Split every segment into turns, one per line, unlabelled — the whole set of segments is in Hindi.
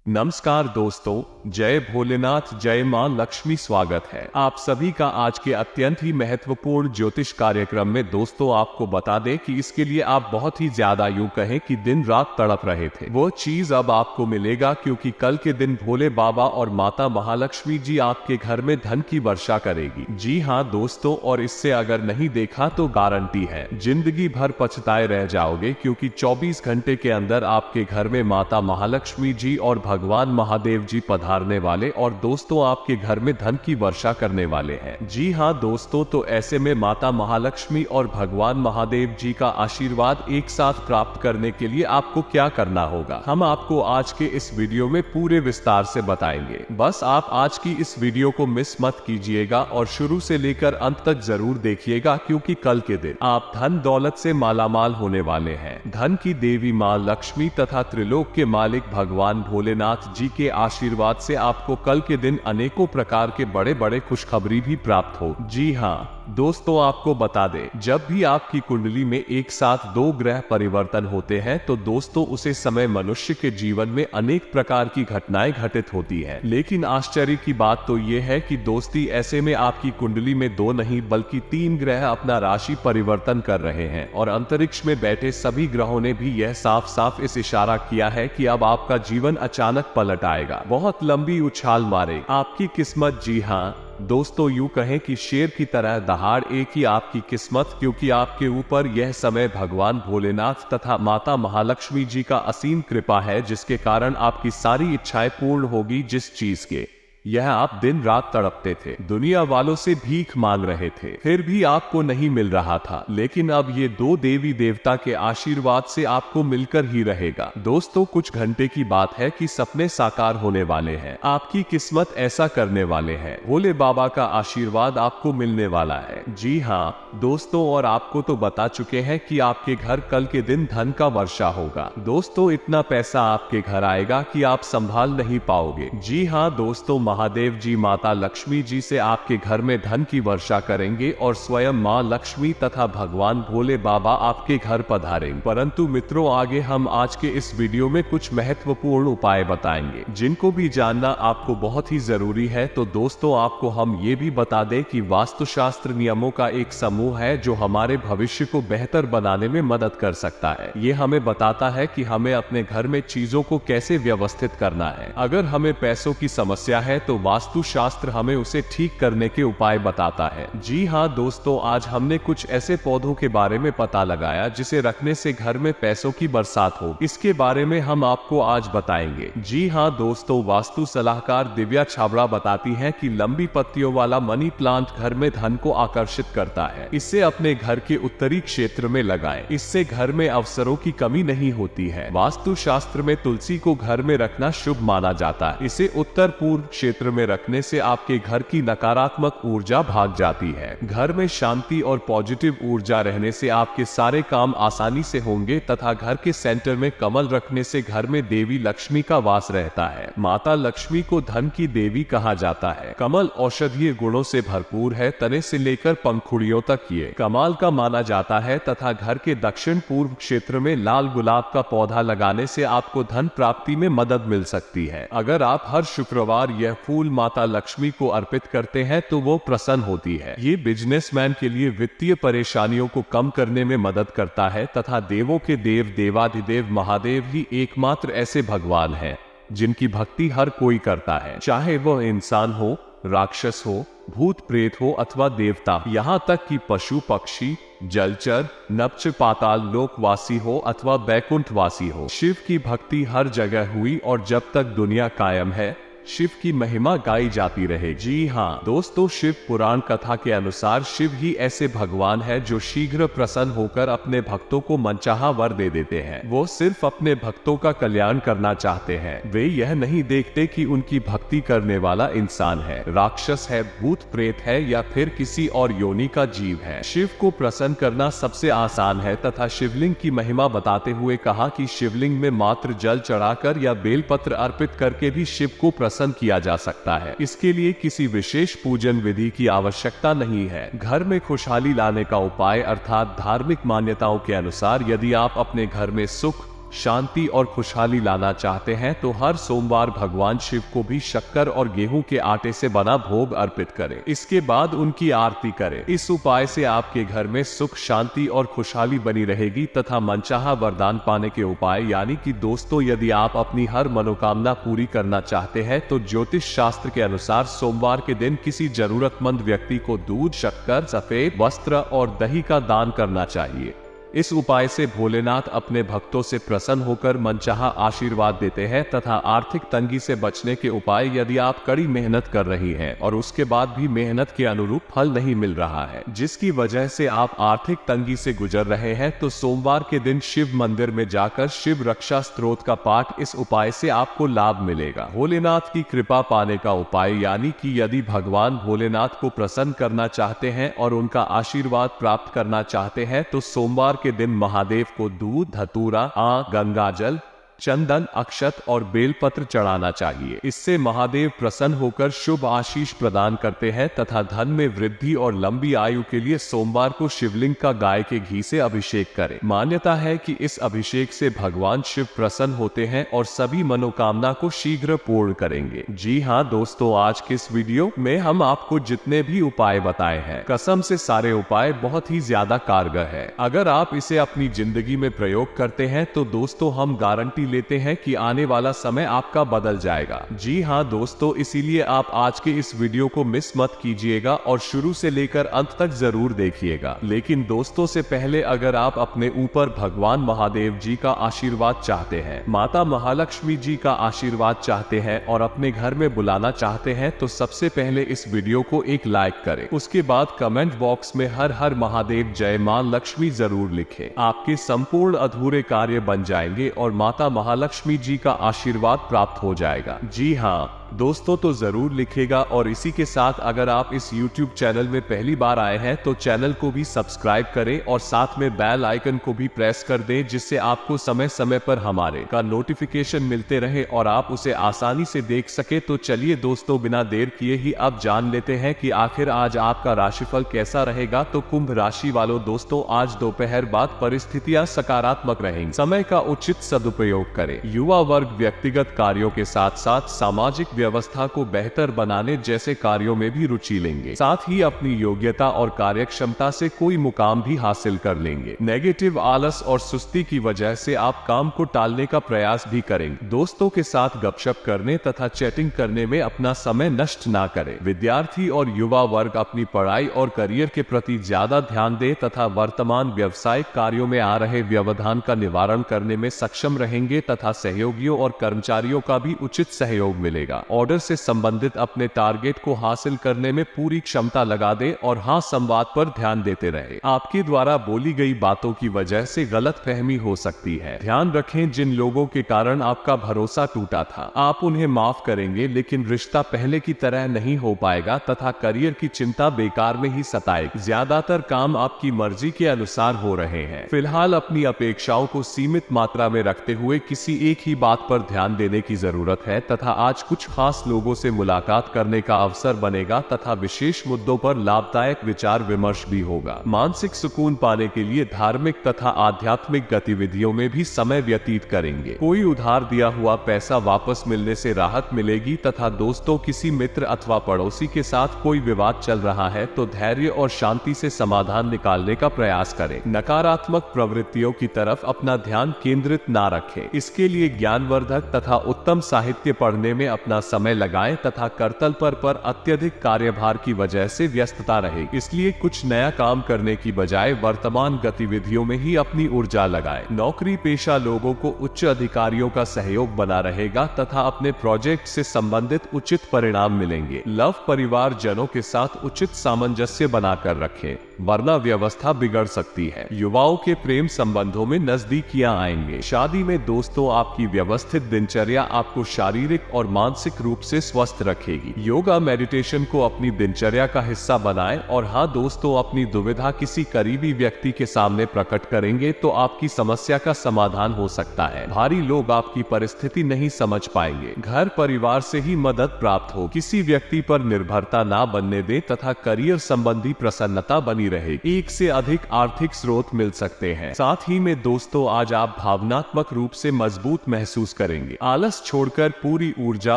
नमस्कार दोस्तों, जय भोलेनाथ, जय मां लक्ष्मी। स्वागत है आप सभी का आज के अत्यंत ही महत्वपूर्ण ज्योतिष कार्यक्रम में। दोस्तों, आपको बता दें कि इसके लिए आप बहुत ही ज्यादा यूं कहें कि दिन रात तड़प रहे थे, वो चीज अब आपको मिलेगा, क्योंकि कल के दिन भोले बाबा और माता महालक्ष्मी जी आपके घर में धन की वर्षा करेगी। जी हाँ दोस्तों, और इससे अगर नहीं देखा तो गारंटी है जिंदगी भर पछताए रह जाओगे, क्योंकि 24 घंटे के अंदर आपके घर में माता महालक्ष्मी जी और भगवान महादेव जी पधारने वाले और दोस्तों आपके घर में धन की वर्षा करने वाले हैं। जी हाँ दोस्तों, तो ऐसे में माता महालक्ष्मी और भगवान महादेव जी का आशीर्वाद एक साथ प्राप्त करने के लिए आपको क्या करना होगा, हम आपको आज के इस वीडियो में पूरे विस्तार से बताएंगे। बस आप आज की इस वीडियो को मिस मत कीजिएगा और शुरू से लेकर अंत तक जरूर देखिएगा, क्योंकि कल के दिन आप धन दौलत से मालामाल होने वाले हैं। धन की देवी मां लक्ष्मी तथा त्रिलोक के मालिक भगवान भोलेनाथ जी के आशीर्वाद से आपको कल के दिन अनेकों प्रकार के बड़े बड़े खुशखबरी भी प्राप्त हो। जी हाँ दोस्तों, आपको बता दें, जब भी आपकी कुंडली में एक साथ दो ग्रह परिवर्तन होते हैं तो दोस्तों उसे समय मनुष्य के जीवन में अनेक प्रकार की घटनाएं घटित होती हैं। लेकिन आश्चर्य की बात तो ये है कि दोस्ती ऐसे में आपकी कुंडली में दो नहीं बल्कि 3 ग्रह अपना राशि परिवर्तन कर रहे हैं, और अंतरिक्ष में बैठे सभी ग्रहों ने भी यह साफ साफ इस इशारा किया है कि अब आपका जीवन अचानक पलट आएगा, बहुत लंबी उछाल मारे आपकी किस्मत। जी हाँ दोस्तों, यूं कहें कि शेर की तरह दहाड़ एक ही आपकी किस्मत, क्योंकि आपके ऊपर यह समय भगवान भोलेनाथ तथा माता महालक्ष्मी जी का असीम कृपा है, जिसके कारण आपकी सारी इच्छाएं पूर्ण होगी। जिस चीज के यह आप दिन रात तड़पते थे, दुनिया वालों से भीख मांग रहे थे, फिर भी आपको नहीं मिल रहा था, लेकिन अब ये दो देवी देवता के आशीर्वाद से आपको मिलकर ही रहेगा। दोस्तों, कुछ घंटे की बात है कि सपने साकार होने वाले हैं, आपकी किस्मत ऐसा करने वाले हैं, भोले बाबा का आशीर्वाद आपको मिलने वाला है। जी हाँ दोस्तों, और आपको तो बता चुके हैं कि आपके घर कल के दिन धन का वर्षा होगा। दोस्तों, इतना पैसा आपके घर आएगा कि आप संभाल नहीं पाओगे। जी हाँ दोस्तों, महादेव जी माता लक्ष्मी जी से आपके घर में धन की वर्षा करेंगे और स्वयं मां लक्ष्मी तथा भगवान भोले बाबा आपके घर पधारेंगे। परंतु मित्रों, आगे हम आज के इस वीडियो में कुछ महत्वपूर्ण उपाय बताएंगे, जिनको भी जानना आपको बहुत ही जरूरी है। तो दोस्तों, आपको हम ये भी बता दें कि वास्तुशास्त्र नियमों का एक समूह है जो हमारे भविष्य को बेहतर बनाने में मदद कर सकता है। ये हमें बताता है कि हमें अपने घर में चीजों को कैसे व्यवस्थित करना है। अगर हमें पैसों की समस्या है तो वास्तु शास्त्र हमें उसे ठीक करने के उपाय बताता है। जी हाँ दोस्तों, आज हमने कुछ ऐसे पौधों के बारे में पता लगाया जिसे रखने से घर में पैसों की बरसात हो। इसके बारे में हम आपको आज बताएंगे। जी हाँ दोस्तों, वास्तु सलाहकार दिव्या छाबड़ा बताती हैं कि लंबी पत्तियों वाला मनी प्लांट घर में धन को आकर्षित करता है। इसे अपने घर के उत्तरी क्षेत्र में लगाएं। इससे घर में अवसरों की कमी नहीं होती है। वास्तु शास्त्र में तुलसी को घर में रखना शुभ माना जाता है। इसे उत्तर पूर्व क्षेत्र में रखने से आपके घर की नकारात्मक ऊर्जा भाग जाती है। घर में शांति और पॉजिटिव ऊर्जा रहने से आपके सारे काम आसानी से होंगे तथा घर के सेंटर में कमल रखने से घर में देवी लक्ष्मी का वास रहता है। माता लक्ष्मी को धन की देवी कहा जाता है। कमल औषधीय गुणों से भरपूर है, तने से लेकर पंखुड़ियों तक ये कमाल का माना जाता है तथा घर के दक्षिण पूर्व क्षेत्र में लाल गुलाब का पौधा लगाने से आपको धन प्राप्ति में मदद मिल सकती है। अगर आप हर शुक्रवार यह फूल माता लक्ष्मी को अर्पित करते हैं तो वो प्रसन्न होती है। ये बिजनेसमैन के लिए वित्तीय परेशानियों को कम करने में मदद करता है तथा देवों के देव देवाधिदेव महादेव ही एकमात्र ऐसे भगवान हैं जिनकी भक्ति हर कोई करता है, चाहे वह इंसान हो, राक्षस हो, भूत प्रेत हो अथवा देवता, यहाँ तक कि पशु पक्षी, जलचर, नभ्च पाताल लोकवासी हो अथवा बैकुंठवासी हो। शिव की भक्ति हर जगह हुई और जब तक दुनिया कायम है शिव की महिमा गाई जाती रहे। जी हाँ दोस्तों, शिव पुराण कथा के अनुसार शिव ही ऐसे भगवान है जो शीघ्र प्रसन्न होकर अपने भक्तों को मनचाहा वर दे देते हैं। वो सिर्फ अपने भक्तों का कल्याण करना चाहते हैं। वे यह नहीं देखते कि उनकी भक्ति करने वाला इंसान है, राक्षस है, भूत प्रेत है या फिर किसी और योनि का जीव है। शिव को प्रसन्न करना सबसे आसान है तथा शिवलिंग की महिमा बताते हुए कहा कि शिवलिंग में मात्र जल चढ़ाकर या बेलपत्र अर्पित करके भी शिव को प्रसन्न किया जा सकता है। इसके लिए किसी विशेष पूजन विधि की आवश्यकता नहीं है। घर में खुशहाली लाने का उपाय अर्थात धार्मिक मान्यताओं के अनुसार यदि आप अपने घर में सुख, शांति और खुशहाली लाना चाहते हैं तो हर सोमवार भगवान शिव को भी शक्कर और गेहूं के आटे से बना भोग अर्पित करें। इसके बाद उनकी आरती करें। इस उपाय से आपके घर में सुख, शांति और खुशहाली बनी रहेगी तथा मनचाहा वरदान पाने के उपाय यानी कि दोस्तों, यदि आप अपनी हर मनोकामना पूरी करना चाहते हैं तो ज्योतिष शास्त्र के अनुसार सोमवार के दिन किसी जरूरतमंद व्यक्ति को दूध, शक्कर, सफेद वस्त्र और दही का दान करना चाहिए। इस उपाय से भोलेनाथ अपने भक्तों से प्रसन्न होकर मनचाहा आशीर्वाद देते हैं तथा आर्थिक तंगी से बचने के उपाय, यदि आप कड़ी मेहनत कर रही हैं और उसके बाद भी मेहनत के अनुरूप फल नहीं मिल रहा है, जिसकी वजह से आप आर्थिक तंगी से गुजर रहे हैं, तो सोमवार के दिन शिव मंदिर में जाकर शिव रक्षा स्तोत्र का पाठ, इस उपाय से आपको लाभ मिलेगा। भोलेनाथ की कृपा पाने का उपाय यानी कि यदि भगवान भोलेनाथ को प्रसन्न करना चाहते हैं और उनका आशीर्वाद प्राप्त करना चाहते हैं तो सोमवार के दिन महादेव को दूध, धतूरा, गंगाजल, चंदन, अक्षत और बेलपत्र चढ़ाना चाहिए। इससे महादेव प्रसन्न होकर शुभ आशीष प्रदान करते हैं तथा धन में वृद्धि और लंबी आयु के लिए सोमवार को शिवलिंग का गाय के घी से अभिषेक करें। मान्यता है कि इस अभिषेक से भगवान शिव प्रसन्न होते हैं और सभी मनोकामना को शीघ्र पूर्ण करेंगे। जी हाँ दोस्तों, आज के इस वीडियो में हम आपको जितने भी उपाय बताए हैं, कसम से सारे उपाय बहुत ही ज्यादा कारगर है। अगर आप इसे अपनी जिंदगी में प्रयोग करते हैं तो दोस्तों, हम गारंटी लेते हैं कि आने वाला समय आपका बदल जाएगा। जी हाँ दोस्तों, इसीलिए आप आज के इस वीडियो को मिस मत कीजिएगा और शुरू से लेकर अंत तक जरूर देखिएगा। लेकिन दोस्तों, से पहले अगर आप अपने ऊपर भगवान महादेव जी का आशीर्वाद चाहते हैं, माता महालक्ष्मी जी का आशीर्वाद चाहते हैं और अपने घर में बुलाना चाहते हैं तो सबसे पहले इस वीडियो को एक लाइक करें। उसके बाद कमेंट बॉक्स में हर हर महादेव जय मां लक्ष्मी जरूर लिखें। आपके संपूर्ण अधूरे कार्य बन जाएंगे और माता महालक्ष्मी जी का आशीर्वाद प्राप्त हो जाएगा। जी हाँ दोस्तों, तो जरूर लिखेगा। और इसी के साथ अगर आप इस YouTube चैनल में पहली बार आए हैं तो चैनल को भी सब्सक्राइब करें और साथ में बेल आइकन को भी प्रेस कर दें, जिससे आपको समय समय पर हमारे का नोटिफिकेशन मिलते रहे और आप उसे आसानी से देख सके। तो चलिए दोस्तों, बिना देर किए ही अब जान लेते हैं कि आखिर आज आपका राशिफल कैसा रहेगा। तो कुंभ राशि वालों दोस्तों, आज दोपहर बाद परिस्थितियां सकारात्मक रहेंगी। समय का उचित सदुपयोग करें। युवा वर्ग व्यक्तिगत कार्यों के साथ साथ सामाजिक व्यवस्था को बेहतर बनाने जैसे कार्यों में भी रुचि लेंगे। साथ ही अपनी योग्यता और कार्यक्षमता से कोई मुकाम भी हासिल कर लेंगे। नेगेटिव आलस और सुस्ती की वजह से आप काम को टालने का प्रयास भी करेंगे। दोस्तों के साथ गपशप करने तथा चैटिंग करने में अपना समय नष्ट ना करें। विद्यार्थी और युवा वर्ग अपनी पढ़ाई और करियर के प्रति ज्यादा ध्यान दे तथा वर्तमान व्यवसायिक कार्यों में आ रहे व्यवधान का निवारण करने में सक्षम रहेंगे तथा सहयोगियों और कर्मचारियों का भी उचित सहयोग मिलेगा। ऑर्डर से संबंधित अपने टारगेट को हासिल करने में पूरी क्षमता लगा दे और हाँ संवाद पर ध्यान देते रहे। आपके द्वारा बोली गई बातों की वजह से गलतफहमी हो सकती है। ध्यान रखें, जिन लोगों के कारण आपका भरोसा टूटा था आप उन्हें माफ करेंगे, लेकिन रिश्ता पहले की तरह नहीं हो पाएगा तथा करियर की चिंता बेकार में ही सताएगी। ज्यादातर काम आपकी मर्जी के अनुसार हो रहे हैं। फिलहाल अपनी अपेक्षाओं को सीमित मात्रा में रखते हुए किसी एक ही बात पर ध्यान देने की जरूरत है तथा आज कुछ खास लोगों से मुलाकात करने का अवसर बनेगा तथा विशेष मुद्दों पर लाभदायक विचार विमर्श भी होगा। मानसिक सुकून पाने के लिए धार्मिक तथा आध्यात्मिक गतिविधियों में भी समय व्यतीत करेंगे। कोई उधार दिया हुआ पैसा वापस मिलने से राहत मिलेगी तथा दोस्तों, किसी मित्र अथवा पड़ोसी के साथ कोई विवाद चल रहा है तो धैर्य और शांति से समाधान निकालने का प्रयास करें। नकारात्मक प्रवृत्तियों की तरफ अपना ध्यान केंद्रित ना रखें। इसके लिए ज्ञानवर्धक तथा उत्तम साहित्य पढ़ने में अपना समय लगाएं तथा करतल पर अत्यधिक कार्यभार की वजह से व्यस्तता रहे। इसलिए कुछ नया काम करने की बजाय वर्तमान गतिविधियों में ही अपनी ऊर्जा लगाएं। नौकरी पेशा लोगों को उच्च अधिकारियों का सहयोग बना रहेगा तथा अपने प्रोजेक्ट से संबंधित उचित परिणाम मिलेंगे। लव परिवार जनों के साथ उचित सामंजस्य बनाकर रखें, वरना व्यवस्था बिगड़ सकती है। युवाओं के प्रेम संबंधों में नजदीकियां आएंगे। शादी में दोस्तों, आपकी व्यवस्थित दिनचर्या आपको शारीरिक और मानसिक मानसिक रूप से स्वस्थ रखेगी। योगा मेडिटेशन को अपनी दिनचर्या का हिस्सा बनाएं और हाँ दोस्तों, अपनी दुविधा किसी करीबी व्यक्ति के सामने प्रकट करेंगे तो आपकी समस्या का समाधान हो सकता है। भारी लोग आपकी परिस्थिति नहीं समझ पाएंगे। घर परिवार से ही मदद प्राप्त हो। किसी व्यक्ति पर निर्भरता ना बनने दे तथा करियर संबंधी प्रसन्नता बनी रहे। एक से अधिक आर्थिक स्रोत मिल सकते हैं। साथ ही में दोस्तों, आज आप भावनात्मक रूप से मजबूत महसूस करेंगे। आलस छोड़कर पूरी ऊर्जा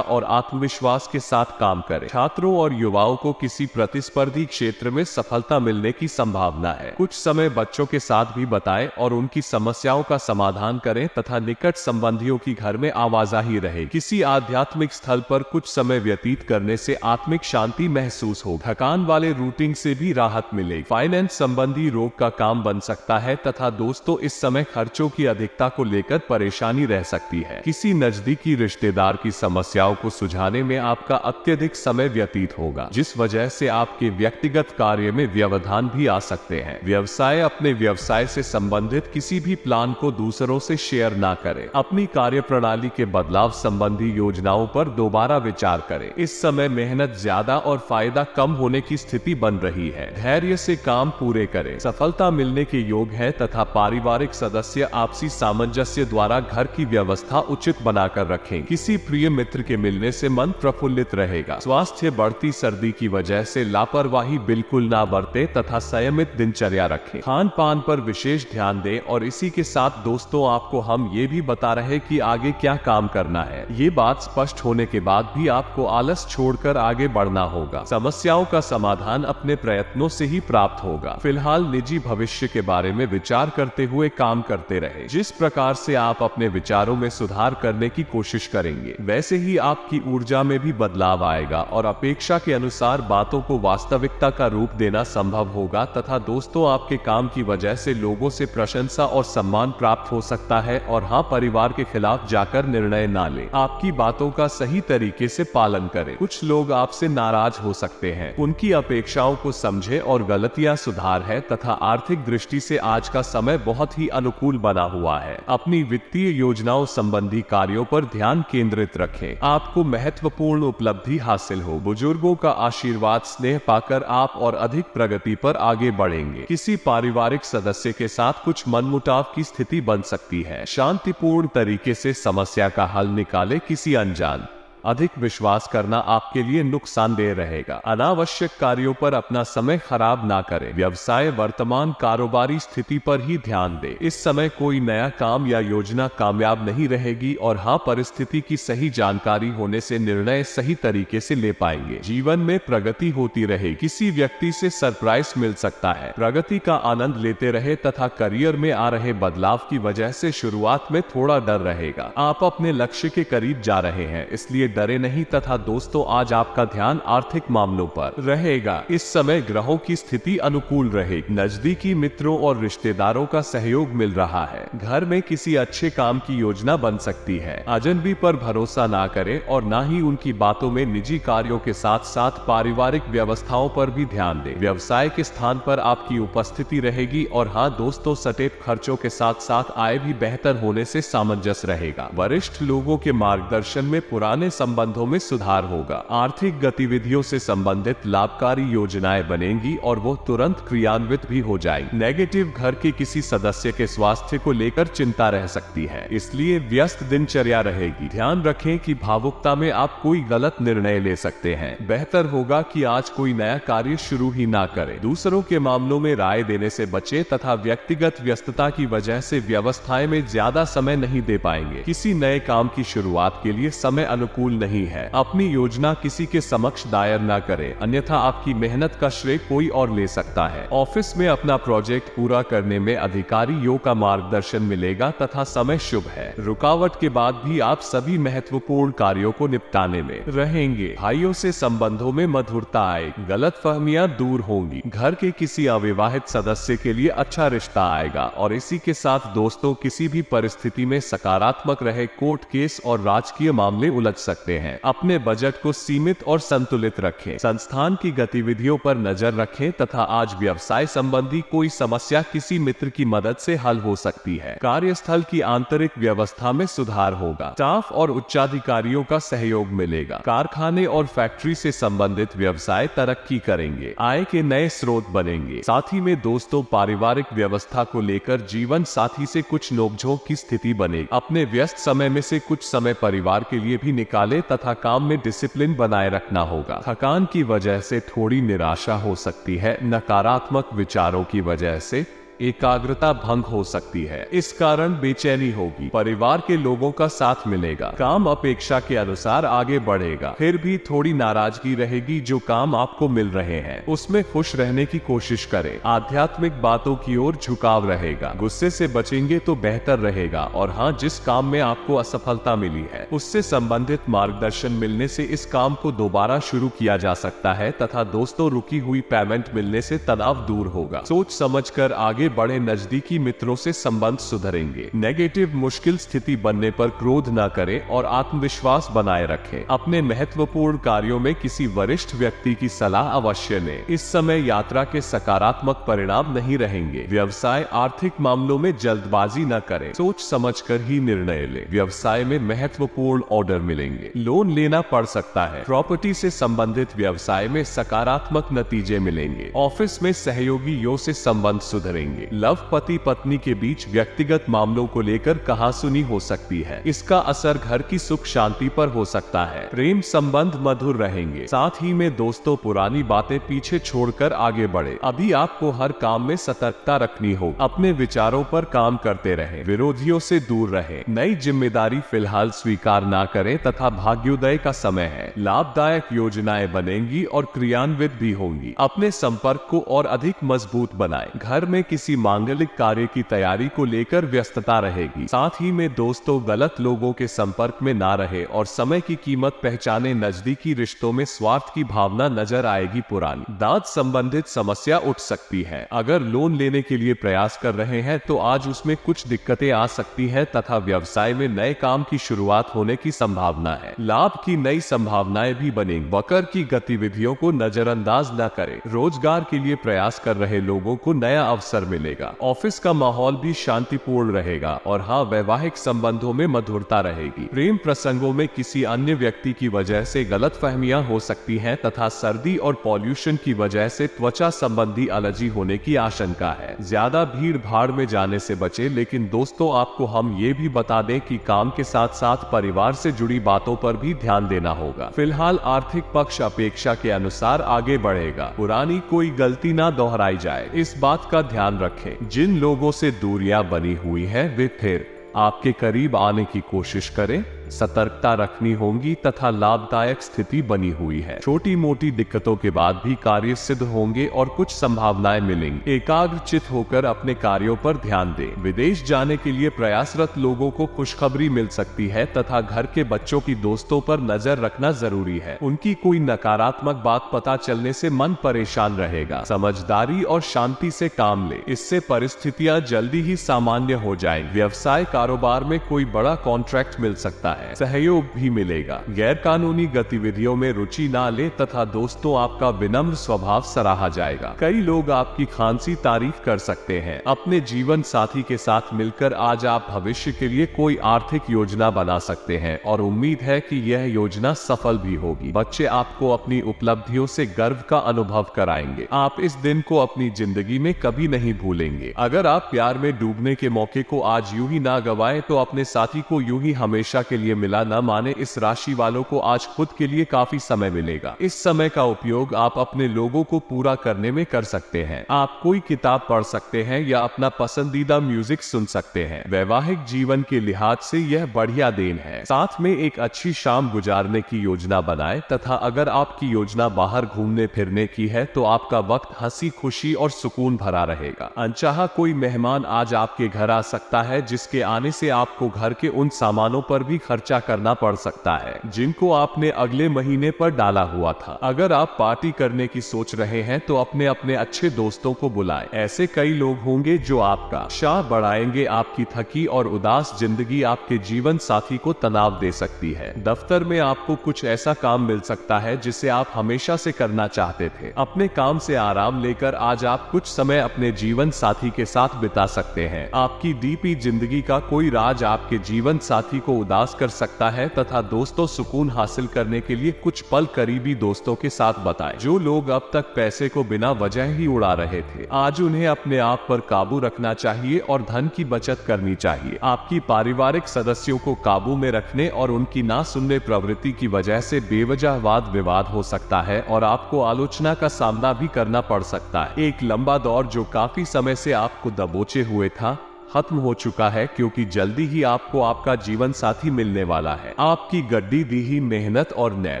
और आत्मविश्वास के साथ काम करें। छात्रों और युवाओं को किसी प्रतिस्पर्धी क्षेत्र में सफलता मिलने की संभावना है। कुछ समय बच्चों के साथ भी बताएं और उनकी समस्याओं का समाधान करें तथा निकट संबंधियों की घर में आवाजाही रहे। किसी आध्यात्मिक स्थल पर कुछ समय व्यतीत करने से आत्मिक शांति महसूस हो। थकान वाले रूटीन से भी राहत मिलेगी। फाइनेंस संबंधी रोग का काम बन सकता है तथा दोस्तों, इस समय खर्चों की अधिकता को लेकर परेशानी रह सकती है। किसी नजदीकी रिश्तेदार की समस्याओं को सुलझाने में आपका अत्यधिक समय व्यतीत होगा, जिस वजह से आपके व्यक्तिगत कार्य में व्यवधान भी आ सकते हैं। व्यवसाय, अपने व्यवसाय से संबंधित किसी भी प्लान को दूसरों से शेयर ना करें। अपनी कार्य प्रणाली के बदलाव संबंधी योजनाओं पर दोबारा विचार करें। इस समय मेहनत ज्यादा और फायदा कम होने की स्थिति बन रही है। धैर्य से काम पूरे करें। सफलता मिलने के योग है तथा पारिवारिक सदस्य आपसी सामंजस्य द्वारा घर की व्यवस्था उचित बनाकर रखें। किसी प्रिय मित्र के मिलने से मन प्रफुल्लित रहेगा। स्वास्थ्य, बढ़ती सर्दी की वजह से लापरवाही बिल्कुल ना बरते तथा संयमित दिनचर्या रखें। खान पान पर विशेष ध्यान दें और इसी के साथ दोस्तों, आपको हम ये भी बता रहे कि आगे क्या काम करना है। ये बात स्पष्ट होने के बाद भी आपको आलस छोड़कर आगे बढ़ना होगा। समस्याओं का समाधान अपने प्रयत्नों से ही प्राप्त होगा। फिलहाल निजी भविष्य के बारे में विचार करते हुए काम करते रहे। जिस प्रकार से आप अपने विचारों में सुधार करने की कोशिश करेंगे, वैसे ही आपकी ऊर्जा में भी बदलाव आएगा और अपेक्षा के अनुसार बातों को वास्तविकता का रूप देना संभव होगा तथा दोस्तों, आपके काम की वजह से लोगों से प्रशंसा और सम्मान प्राप्त हो सकता है। और हाँ, परिवार के खिलाफ जाकर निर्णय ना लें। आपकी बातों का सही तरीके से पालन करें। कुछ लोग आपसे नाराज हो सकते हैं। उनकी अपेक्षाओं को समझें और गलतियां सुधार है तथा आर्थिक दृष्टि से आज का समय बहुत ही अनुकूल बना हुआ है। अपनी वित्तीय योजनाओं संबंधी कार्यों पर ध्यान केंद्रित रखें। आपको महत्वपूर्ण उपलब्धि हासिल हो। बुजुर्गों का आशीर्वाद, स्नेह पाकर आप और अधिक प्रगति पर आगे बढ़ेंगे। किसी पारिवारिक सदस्य के साथ कुछ मनमुटाव की स्थिति बन सकती है। शांतिपूर्ण तरीके से समस्या का हल निकाले। किसी अनजान अधिक विश्वास करना आपके लिए नुकसानदेह रहेगा। अनावश्यक कार्यों पर अपना समय खराब ना करें। व्यवसाय, वर्तमान कारोबारी स्थिति पर ही ध्यान दें। इस समय कोई नया काम या योजना कामयाब नहीं रहेगी और हाँ, परिस्थिति की सही जानकारी होने से निर्णय सही तरीके से ले पाएंगे। जीवन में प्रगति होती रहे। किसी व्यक्ति से सरप्राइज मिल सकता है। प्रगति का आनंद लेते रहे तथा करियर में आ रहे बदलाव की वजह से शुरुआत में थोड़ा डर रहेगा। आप अपने लक्ष्य के करीब जा रहे हैं, इसलिए डरे नहीं तथा दोस्तों, आज आपका ध्यान आर्थिक मामलों पर रहेगा। इस समय ग्रहों की स्थिति अनुकूल रहेगी। नजदीकी मित्रों और रिश्तेदारों का सहयोग मिल रहा है। घर में किसी अच्छे काम की योजना बन सकती है। अजनबी पर भरोसा ना करें और ना ही उनकी बातों में। निजी कार्यों के साथ साथ पारिवारिक व्यवस्थाओं पर भी ध्यान दें। व्यवसाय के स्थान पर आपकी उपस्थिति रहेगी और हाँ दोस्तों, सटीक खर्चों के साथ साथ आय भी बेहतर होने से सामंजस्य रहेगा। वरिष्ठ लोगों के मार्गदर्शन में पुराने संबंधों में सुधार होगा। आर्थिक गतिविधियों से संबंधित लाभकारी योजनाएं बनेंगी और वो तुरंत क्रियान्वित भी हो जाएंगी। नेगेटिव, घर के किसी सदस्य के स्वास्थ्य को लेकर चिंता रह सकती है, इसलिए व्यस्त दिनचर्या रहेगी। ध्यान रखें कि भावुकता में आप कोई गलत निर्णय ले सकते हैं। बेहतर होगा कि आज कोई नया कार्य शुरू ही ना करें। दूसरों के मामलों में राय देने से बचें तथा व्यक्तिगत व्यस्तता की वजह से व्यवस्थाएं में ज्यादा समय नहीं दे पाएंगे। किसी नए काम की शुरुआत के लिए समय अनुकूल नहीं है। अपनी योजना किसी के समक्ष दायर ना करें, अन्यथा आपकी मेहनत का श्रेय कोई और ले सकता है। ऑफिस में अपना प्रोजेक्ट पूरा करने में अधिकारियों का मार्गदर्शन मिलेगा तथा समय शुभ है। रुकावट के बाद भी आप सभी महत्वपूर्ण कार्यों को निपटाने में रहेंगे। भाइयों से संबंधों में मधुरता आएगी। गलतफहमियां दूर होंगी। घर के किसी अविवाहित सदस्य के लिए अच्छा रिश्ता आएगा और इसी के साथ दोस्तों, किसी भी परिस्थिति में सकारात्मक रहे। कोर्ट केस और राजकीय मामले उलझ सकते सकते हैं। अपने बजट को सीमित और संतुलित रखें। संस्थान की गतिविधियों पर नजर रखें तथा आज व्यवसाय संबंधी कोई समस्या किसी मित्र की मदद से हल हो सकती है। कार्यस्थल की आंतरिक व्यवस्था में सुधार होगा। स्टाफ और उच्चाधिकारियों का सहयोग मिलेगा। कारखाने और फैक्ट्री से संबंधित व्यवसाय तरक्की करेंगे। आय के नए स्रोत बनेंगे। साथ ही में दोस्तों, पारिवारिक व्यवस्था को लेकर जीवन साथी से कुछ नोकझोंक की स्थिति बनेगी। अपने व्यस्त समय में से कुछ समय परिवार के लिए भी निकालें तथा काम में डिसिप्लिन बनाए रखना होगा। थकान की वजह से थोड़ी निराशा हो सकती है। नकारात्मक विचारों की वजह से एकाग्रता भंग हो सकती है। इस कारण बेचैनी होगी। परिवार के लोगों का साथ मिलेगा। काम अपेक्षा के अनुसार आगे बढ़ेगा। फिर भी थोड़ी नाराजगी रहेगी। जो काम आपको मिल रहे हैं उसमें खुश रहने की कोशिश करें। आध्यात्मिक बातों की ओर झुकाव रहेगा। गुस्से से बचेंगे तो बेहतर रहेगा। और हाँ, जिस काम में आपको असफलता मिली है उससे संबंधित मार्गदर्शन मिलने से इस काम को दोबारा शुरू किया जा सकता है तथा दोस्तों, रुकी हुई पेमेंट मिलने से तनाव दूर होगा। सोच समझकर आगे बड़े। नजदीकी मित्रों से संबंध सुधरेंगे। नेगेटिव मुश्किल स्थिति बनने पर क्रोध न करें और आत्मविश्वास बनाए रखें। अपने महत्वपूर्ण कार्यों में किसी वरिष्ठ व्यक्ति की सलाह अवश्य लें। इस समय यात्रा के सकारात्मक परिणाम नहीं रहेंगे। व्यवसाय आर्थिक मामलों में जल्दबाजी न करें। सोच समझकर ही निर्णय लें। व्यवसाय में महत्वपूर्ण ऑर्डर मिलेंगे। लोन लेना पड़ सकता है। प्रॉपर्टी से संबंधित व्यवसाय में सकारात्मक नतीजे मिलेंगे। ऑफिस में सहयोगियों से संबंध सुधरेंगे। लव पति पत्नी के बीच व्यक्तिगत मामलों को लेकर कहासुनी हो सकती है। इसका असर घर की सुख शांति पर हो सकता है। प्रेम संबंध मधुर रहेंगे। साथ ही में दोस्तों, पुरानी बातें पीछे छोड़कर आगे बढ़े। अभी आपको हर काम में सतर्कता रखनी होगी। अपने विचारों पर काम करते रहें। विरोधियों से दूर रहें। नई जिम्मेदारी फिलहाल स्वीकार ना करें तथा भाग्योदय का समय है। लाभदायक योजनाएं बनेंगी और क्रियान्वित भी होंगी। अपने संपर्क को और अधिक मजबूत बनाएं। घर में किसी मांगलिक कार्य की तैयारी को लेकर व्यस्तता रहेगी। साथ ही में दोस्तों, गलत लोगों के संपर्क में ना रहे और समय की कीमत पहचाने। नजदीकी रिश्तों में स्वार्थ की भावना नजर आएगी। पुरानी दांत संबंधित समस्या उठ सकती है। अगर लोन लेने के लिए प्रयास कर रहे हैं तो आज उसमें कुछ दिक्कतें आ सकती है तथा व्यवसाय में नए काम की शुरुआत होने की संभावना है। लाभ की नई संभावनाएं भी बनेंगी। बकर की गतिविधियों को नजरअंदाज न करें। रोजगार के लिए प्रयास कर रहे लोगों को नया अवसर मिलेगा। ऑफिस का माहौल भी शांतिपूर्ण रहेगा। और हाँ, वैवाहिक संबंधों में मधुरता रहेगी। प्रेम प्रसंगों में किसी अन्य व्यक्ति की वजह से गलतफहमियां हो सकती हैं तथा सर्दी और पॉल्यूशन की वजह से त्वचा संबंधी एलर्जी होने की आशंका है। ज्यादा भीड़ भाड़ में जाने से बचें। लेकिन दोस्तों, आपको हम ये भी बता दें कि काम के साथ साथ परिवार से जुड़ी बातों पर भी ध्यान देना होगा। फिलहाल आर्थिक पक्ष अपेक्षा के अनुसार आगे बढ़ेगा। पुरानी कोई गलती ना दोहराई जाए, इस बात का ध्यान रखें। जिन लोगों से दूरियां बनी हुई है वे फिर आपके करीब आने की कोशिश करें। सतर्कता रखनी होगी तथा लाभदायक स्थिति बनी हुई है। छोटी मोटी दिक्कतों के बाद भी कार्य सिद्ध होंगे और कुछ संभावनाएं मिलेंगी। एकाग्रचित होकर अपने कार्यों पर ध्यान दें। विदेश जाने के लिए प्रयासरत लोगों को खुशखबरी मिल सकती है तथा घर के बच्चों की दोस्तों पर नजर रखना जरूरी है। उनकी कोई नकारात्मक बात पता चलने से मन परेशान रहेगा। समझदारी और शांति से काम ले, इससे परिस्थितियां जल्दी ही सामान्य हो जाएंगी। व्यवसाय कारोबार में कोई बड़ा कॉन्ट्रैक्ट मिल सकता है। सहयोग भी मिलेगा। गैर कानूनी गतिविधियों में रुचि ना ले तथा दोस्तों, आपका विनम्र स्वभाव सराहा जाएगा। कई लोग आपकी खासी तारीफ कर सकते हैं। अपने जीवन साथी के साथ मिलकर आज आप भविष्य के लिए कोई आर्थिक योजना बना सकते हैं और उम्मीद है कि यह योजना सफल भी होगी। बच्चे आपको अपनी उपलब्धियों से गर्व का अनुभव कराएंगे। आप इस दिन को अपनी जिंदगी में कभी नहीं भूलेंगे। अगर आप प्यार में डूबने के मौके को आज यूं ही ना गवाएं तो अपने साथी को यूं ही हमेशा के लिए मिला न माने। इस राशि वालों को आज खुद के लिए काफी समय मिलेगा। इस समय का उपयोग आप अपने लोगों को पूरा करने में कर सकते हैं। आप कोई किताब पढ़ सकते हैं या अपना पसंदीदा म्यूजिक सुन सकते हैं। वैवाहिक जीवन के लिहाज से यह बढ़िया दिन है। साथ में एक अच्छी शाम गुजारने की योजना बनाएं तथा अगर आपकी योजना बाहर घूमने फिरने की है तो आपका वक्त हंसी खुशी और सुकून भरा रहेगा। अनचाहा कोई मेहमान आज आपके घर आ सकता है जिसके आने से आपको घर के उन सामानों पर भी खर्चा करना पड़ सकता है जिनको आपने अगले महीने पर डाला हुआ था। अगर आप पार्टी करने की सोच रहे हैं तो अपने अपने अच्छे दोस्तों को बुलाएं। ऐसे कई लोग होंगे जो आपका उत्साह बढ़ाएंगे। आपकी थकी और उदास जिंदगी आपके जीवन साथी को तनाव दे सकती है। दफ्तर में आपको कुछ ऐसा काम मिल सकता है जिसे आप हमेशा से करना चाहते थे। अपने काम से आराम लेकर आज आप कुछ समय अपने जीवन साथी के साथ बिता सकते हैं। आपकी डीपी जिंदगी का कोई राज आपके जीवन साथी को उदास कर सकता है तथा दोस्तों सुकून हासिल करने के लिए कुछ पल करीबी दोस्तों के साथ बताएं। जो लोग अब तक पैसे को बिना वजह ही उड़ा रहे थे, आज उन्हें अपने आप पर काबू रखना चाहिए और धन की बचत करनी चाहिए। आपकी पारिवारिक सदस्यों को काबू में रखने और उनकी ना सुनने प्रवृत्ति की वजह से बेवजह वाद विवाद हो सकता है और आपको आलोचना का सामना भी करना पड़ सकता है। एक लंबा दौर जो काफी समय से आपको दबोचे हुए था खत्म हो चुका है, क्योंकि जल्दी ही आपको आपका जीवन साथी मिलने वाला है। आपकी गड्डी दी ही मेहनत और न्याय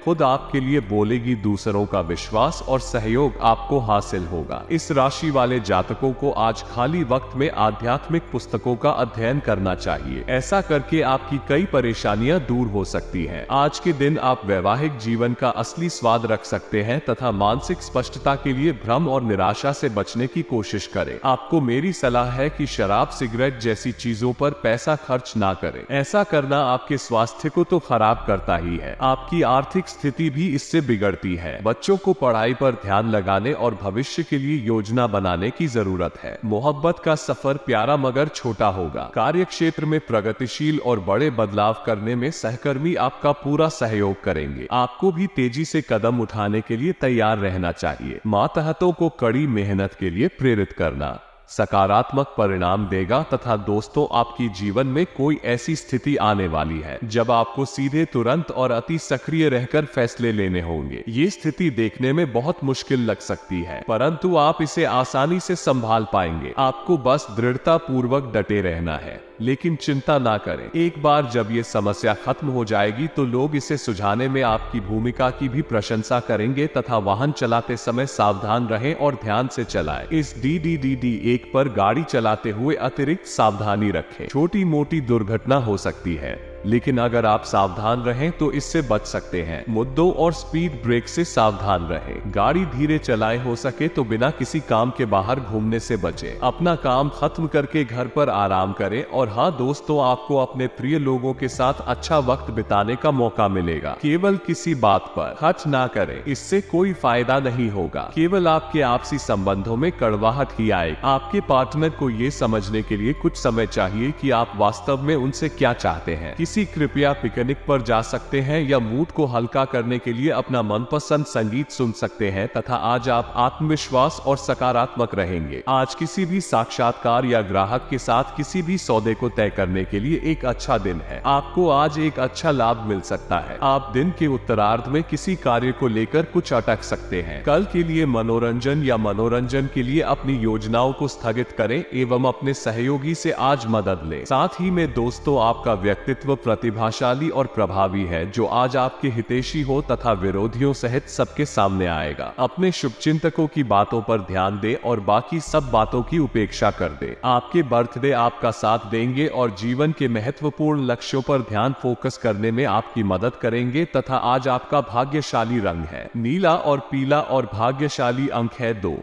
खुद आपके लिए बोलेगी। दूसरों का विश्वास और सहयोग आपको हासिल होगा। इस राशि वाले जातकों को आज खाली वक्त में आध्यात्मिक पुस्तकों का अध्ययन करना चाहिए। ऐसा करके आपकी कई परेशानियां दूर हो सकती हैं। आज के दिन आप वैवाहिक जीवन का असली स्वाद रख सकते हैं तथा मानसिक स्पष्टता के लिए भ्रम और निराशा से बचने की कोशिश करें। आपको मेरी सलाह है कि शराब, सिगरेट जैसी चीजों पर पैसा खर्च ना करें। ऐसा करना आपके स्वास्थ्य को तो खराब करता ही है, आपकी आर्थिक स्थिति भी इससे बिगड़ती है। बच्चों को पढ़ाई पर ध्यान लगाने और भविष्य के लिए योजना बनाने की जरूरत है। मोहब्बत का सफर प्यारा मगर छोटा होगा। कार्य क्षेत्र में प्रगतिशील और बड़े बदलाव करने में सहकर्मी आपका पूरा सहयोग करेंगे। आपको भी तेजी से कदम उठाने के लिए तैयार रहना चाहिए। मातहतों को कड़ी मेहनत के लिए प्रेरित करना सकारात्मक परिणाम देगा तथा दोस्तों, आपकी जीवन में कोई ऐसी स्थिति आने वाली है जब आपको सीधे, तुरंत और अति सक्रिय रहकर फैसले लेने होंगे। ये स्थिति देखने में बहुत मुश्किल लग सकती है, परंतु आप इसे आसानी से संभाल पाएंगे। आपको बस दृढ़ता पूर्वक डटे रहना है, लेकिन चिंता ना करें। एक बार जब ये समस्या खत्म हो जाएगी तो लोग इसे सुलझाने में आपकी भूमिका की भी प्रशंसा करेंगे तथा वाहन चलाते समय सावधान रहें और ध्यान से चलाएं। इस DDDD 1 पर गाड़ी चलाते हुए अतिरिक्त सावधानी रखें। छोटी मोटी दुर्घटना हो सकती है, लेकिन अगर आप सावधान रहें तो इससे बच सकते हैं। मुद्दों और स्पीड ब्रेक से सावधान रहें। गाड़ी धीरे चलाएं, हो सके तो बिना किसी काम के बाहर घूमने से बचें। अपना काम खत्म करके घर पर आराम करें। और हाँ दोस्तों, आपको अपने प्रिय लोगों के साथ अच्छा वक्त बिताने का मौका मिलेगा। केवल किसी बात पर खर्च ना करें, इससे कोई फायदा नहीं होगा। केवल आपके आपसी संबंधों में कड़वाहट ही आएगी। आपके पार्टनर को ये समझने के लिए कुछ समय चाहिए कि आप वास्तव में उनसे क्या चाहते हैं। किसी कृपया पिकनिक पर जा सकते हैं या मूड को हल्का करने के लिए अपना मनपसंद संगीत सुन सकते हैं तथा आज आप आत्मविश्वास और सकारात्मक रहेंगे। आज किसी भी साक्षात्कार या ग्राहक के साथ किसी भी सौदे को तय करने के लिए एक अच्छा दिन है। आपको आज एक अच्छा लाभ मिल सकता है। आप दिन के उत्तरार्ध में किसी कार्य को लेकर कुछ अटक सकते हैं। कल के लिए मनोरंजन या मनोरंजन के लिए अपनी योजनाओं को स्थगित करें एवं अपने सहयोगी से आज मदद लें। साथ ही में दोस्तों, आपका व्यक्तित्व प्रतिभाशाली और प्रभावी है जो आज आपके हितैषी हो तथा विरोधियों सहित सबके सामने आएगा। अपने शुभचिंतकों की बातों पर ध्यान दें और बाकी सब बातों की उपेक्षा कर दें। आपके बर्थडे आपका साथ देंगे और जीवन के महत्वपूर्ण लक्ष्यों पर ध्यान फोकस करने में आपकी मदद करेंगे तथा आज आपका भाग्यशाली रंग है नीला और पीला और भाग्यशाली अंक है 2।